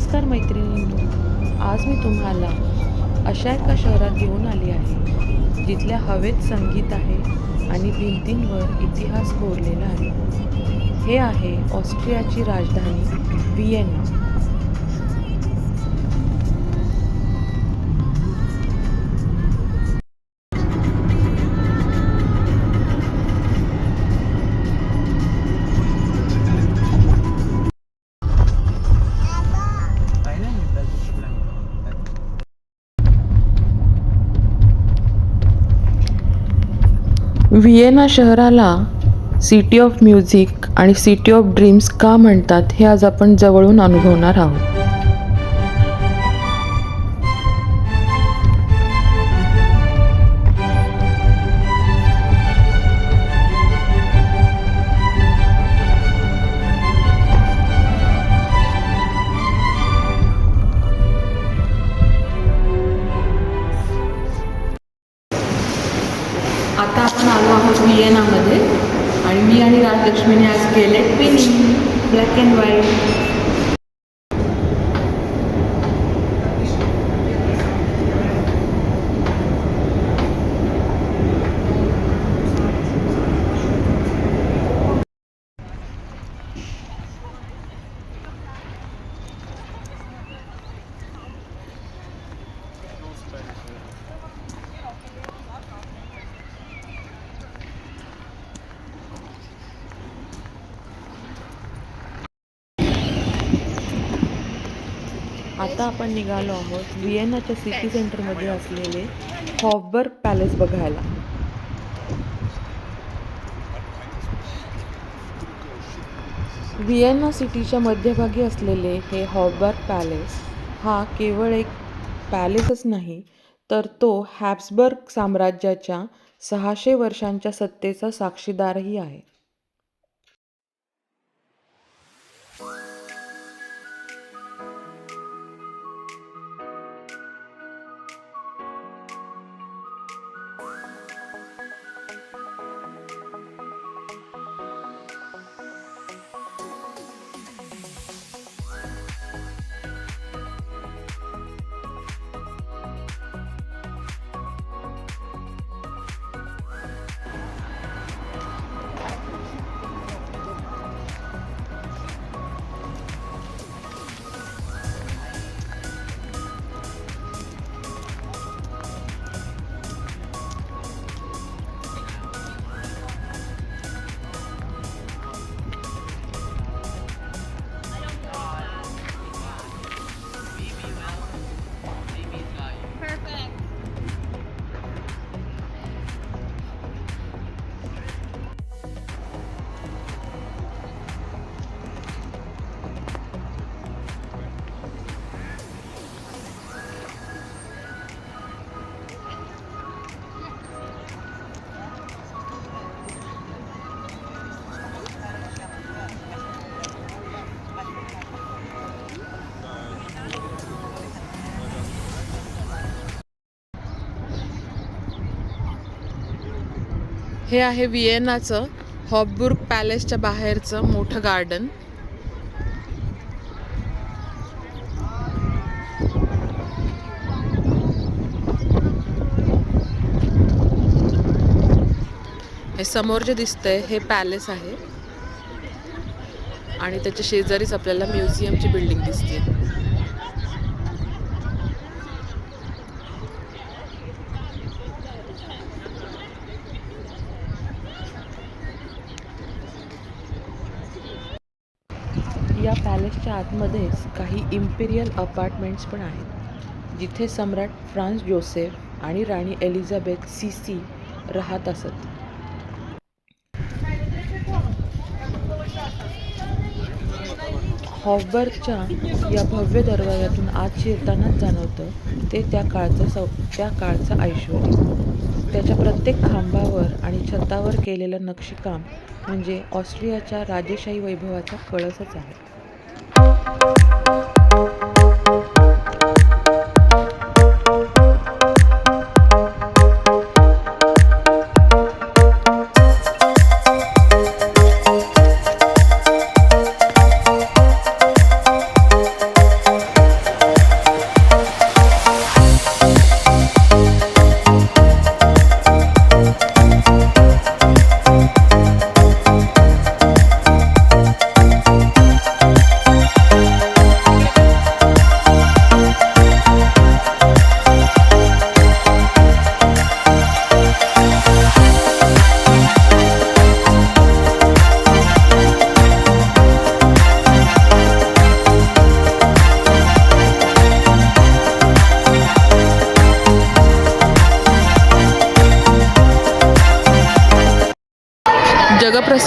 नमस्कार मैत्रिणींनो, आज मी तुम्हाला अशा एका शहरात घेऊन आली आहे जिथल्या हवेत संगीत आहे आणि भिंतींवर इतिहास कोरलेला आहे. हे आहे ऑस्ट्रियाची राजधानी व्हिएना. व्हिएना शहराला सिटी ऑफ म्युझिक आणि सिटी ऑफ ड्रीम्स का म्हणतात हे आज आपण जवळून अनुभवणार आहोत. आता आपण आलो आहोत व्हिएनामध्ये आणि मी आणि राजलक्ष्मीने आज केले ट्विनिंग ब्लॅक अँड व्हाईट. आता आपण निघालो आहोत व्हिएनाच्या सिटी सेंटरमध्ये असलेले हॉफबर्ग पॅलेस बघायला. व्हिएना सिटीच्या मध्यभागी असलेले हे हॉफबर्ग पॅलेस हा केवळ एक पॅलेसच नाही, तर तो हॅब्सबर्ग साम्राज्याच्या 600 वर्षांच्या सत्तेचा साक्षीदारही आहे. हे आहे व्हिएनाचं हॉफबुर्ग पॅलेसच्या बाहेरचं मोठं गार्डन. हे समोर जे दिसतंय हे पॅलेस आहे आणि त्याच्या शेजारीच आपल्याला म्युझियमची बिल्डिंग दिसते. या पॅलेसच्या आतमध्येच काही इम्पेरियल अपार्टमेंट्स पण आहेत, जिथे सम्राट फ्रान्स जोसेफ आणि राणी एलिझाबेथ सीसी राहत असत. हॉफबर्गच्या या भव्य दरवाजातून आत शिरतानाच जाणवतं ते त्या काळचं ऐश्वर्य. त्याच्या प्रत्येक खांबावर आणि छतावर केलेलं नक्षीकाम म्हणजे ऑस्ट्रियाच्या राजेशाही वैभवाचा कळसच आहे.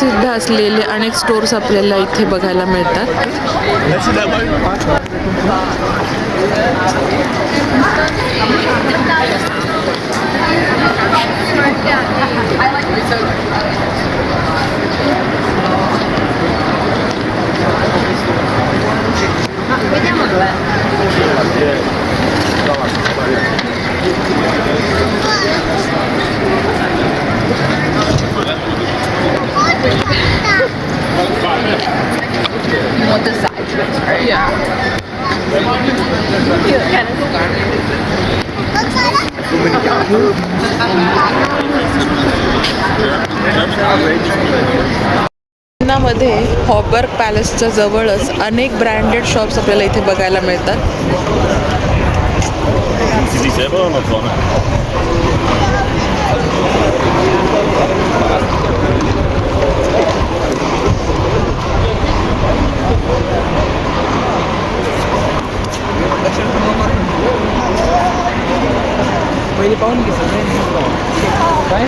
प्रसिद्ध असलेले अनेक स्टोर्स आपल्याला इथे बघायला मिळतात. मध्ये हॉबर्ग पॅलेसच्या जवळच अनेक ब्रँडेड शॉप्स आपल्याला इथे बघायला मिळतात. पहिले पाहून घे काय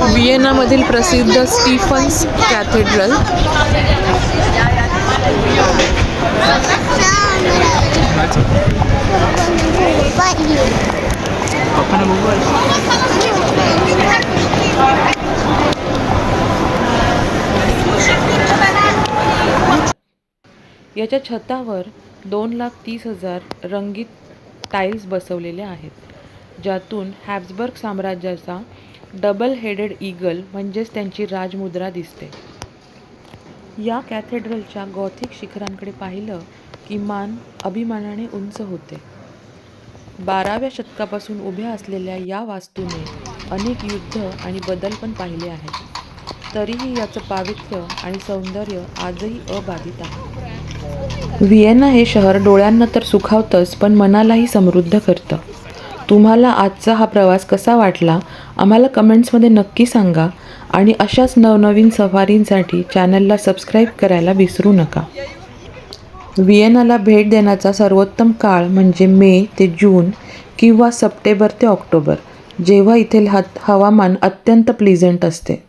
व्हिएनामधील प्रसिद्ध स्टीफन्स कॅथेड्रल. याच्या छतावर 2,30,000 रंगीत टाईल्स बसवलेले आहेत, ज्यातून हॅब्सबर्ग साम्राज्याचा डबल हेडेड ईगल म्हणजेच त्यांची राजमुद्रा दिसते. या कॅथेड्रलच्या गॉथिक शिखरांकडे पाहिलं की मान अभिमानाने उंच होते. 12व्या शतकापासून उभ्या असलेल्या या वास्तूने अनेक युद्ध आणि बदल पण पाहिले आहेत, तरीही याचं पावित्र्य आणि सौंदर्य आजही अबाधित आहे. व्हिएना हे शहर डोळ्यांना तर सुखावतंच, पण मनालाही समृद्ध करतं. तुम्हाला आजचा हा प्रवास कसा वाटला आम्हाला कमेंट्समध्ये नक्की सांगा आणि अशाच नवनवीन सफारींसाठी चॅनलला सबस्क्राईब करायला विसरू नका. व्हिएनाला भेट देण्याचा सर्वोत्तम काळ म्हणजे मे ते जून किंवा सप्टेंबर ते ऑक्टोबर, जेव्हा इथे हवामान अत्यंत प्लीझंट असते.